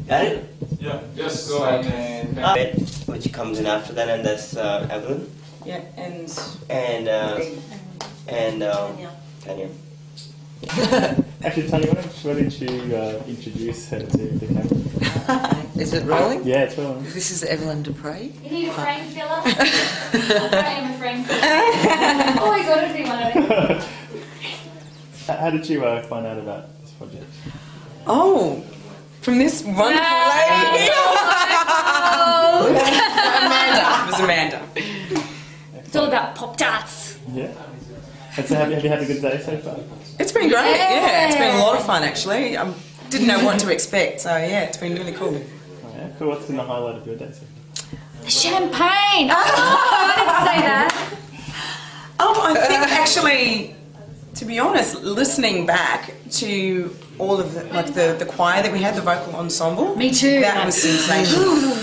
Got it? Yeah, just go ahead. Which comes in after that, and that's Evelyn. Yeah, and Tanya. Actually, Tanya, why don't you introduce her to the camera? Is it rolling? Yeah, it's rolling. This is Evelyn Dupre. You need a frame filler? I am a frame filler. Always wanted to be one of them. How did you find out about this project? Oh, from this wonderful lady. Amanda. It was Amanda. It's all about PopTarts. Yeah. And so have you had a good day so far? It's been great, yeah. It's been a lot of fun, actually. I didn't know what to expect, so yeah, it's been really cool. Oh, yeah, cool. What's been the highlight of your day so far? The champagne! Oh, I didn't say that. I think actually, to be honest, listening back to all of the choir that we had, the vocal ensemble. Me too. That was sensational.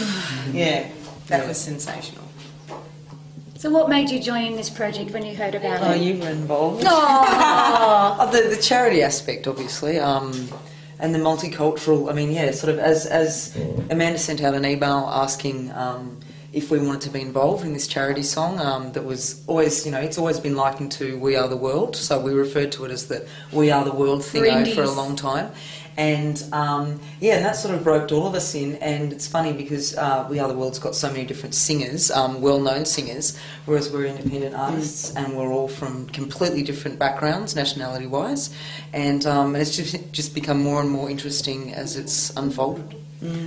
Yeah, that was sensational. So what made you join in this project when you heard about Oh, it? you were involved. Oh, The charity aspect, obviously, and the multicultural. I mean, yeah, sort of as Amanda sent out an email asking if we wanted to be involved in this charity song. That was always, it's always been likened to "We Are the World," so we referred to it as the "We Are the World" thing for a long time. And and that sort of roped all of us in. And it's funny because We Are the World's got so many different singers, well-known singers, whereas we're independent artists and we're all from completely different backgrounds, nationality-wise. And it's just become more and more interesting as it's unfolded.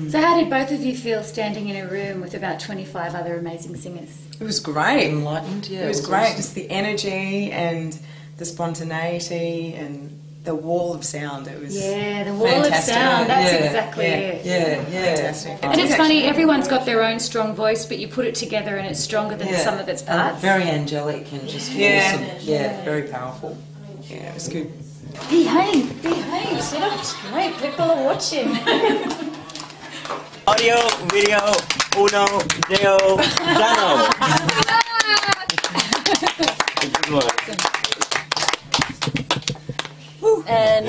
so how did both of you feel standing in a room with about 25 other amazing singers? It was great. Enlightened, yeah. It was great. Awesome. Just the energy and the spontaneity and the wall of sound. It was The wall fantastic. of sound, that's Yeah, exactly it. Yeah. Fantastic. And it's funny, everyone's got their own strong voice, but you put it together and it's stronger than the sum of its parts. Very angelic and just awesome. Yeah, very powerful. Yeah, it was good. Behave, sit up straight, people are watching. Audio, video, uno, deo, dano. Good one. And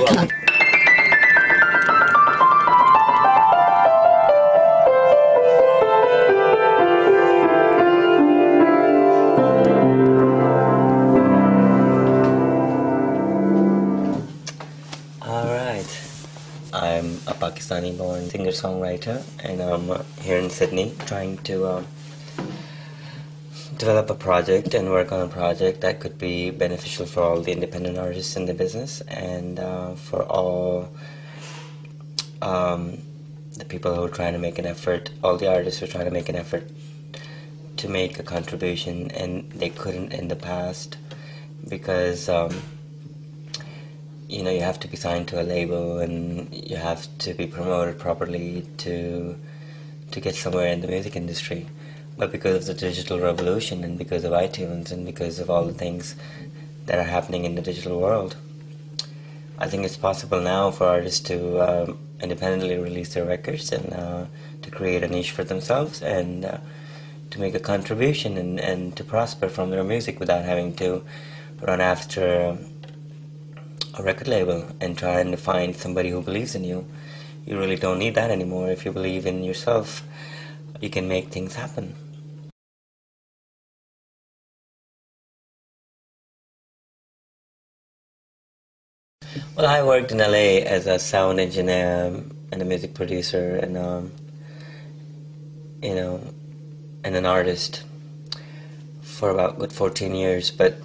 I'm a Pakistani-born singer-songwriter, and I'm here in Sydney trying to develop a project and work on a project that could be beneficial for all the independent artists in the business and for all the people who are trying to make an effort, all the artists who are trying to make an effort to make a contribution, and they couldn't in the past because you have to be signed to a label and you have to be promoted properly to get somewhere in the music industry. But because of the digital revolution and because of iTunes and because of all the things that are happening in the digital world, I think it's possible now for artists to independently release their records and to create a niche for themselves and to make a contribution and to prosper from their music without having to run after a record label and trying to find somebody who believes in you. You really don't need that anymore. If you believe in yourself, you can make things happen. Well, I worked in LA as a sound engineer and a music producer and and an artist for about good 14 years, but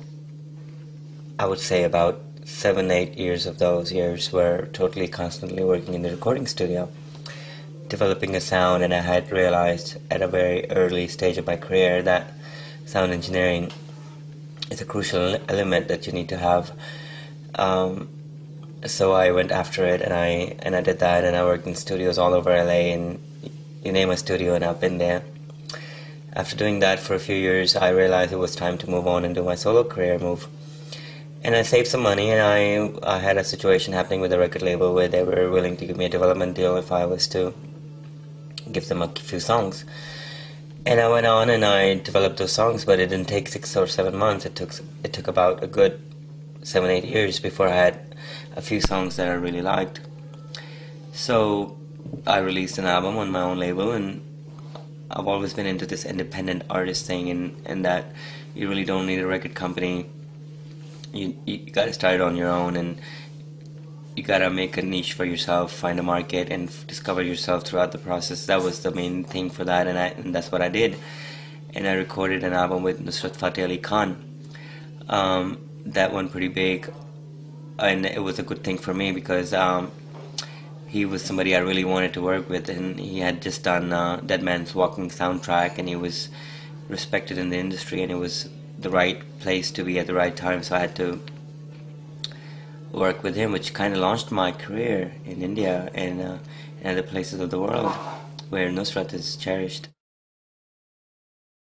I would say about 7-8 years of those years were totally constantly working in the recording studio, developing a sound, and I had realized at a very early stage of my career that sound engineering is a crucial element that you need to have. So I went after it, and I did that, and I worked in studios all over LA, and you name a studio and I've been there. After doing that for a few years, I realized it was time to move on and do my solo career move. And I saved some money, and I had a situation happening with a record label where they were willing to give me a development deal if I was to give them a few songs. And I went on and I developed those songs, but it didn't take 6 or 7 months. It took about a good 7-8 years before I had a few songs that I really liked. So I released an album on my own label, and I've always been into this independent artist thing, and that you really don't need a record company. You got to start on your own, and you got to make a niche for yourself, find a market, and discover yourself throughout the process. That was the main thing for that, and that's what I did. And I recorded an album with Nusrat Fateh Ali Khan. That went pretty big, and it was a good thing for me because he was somebody I really wanted to work with, and he had just done Dead Man's Walking soundtrack, and he was respected in the industry, and it was the right place to be at the right time, so I had to work with him, which kind of launched my career in India and in other places of the world where Nusrat is cherished.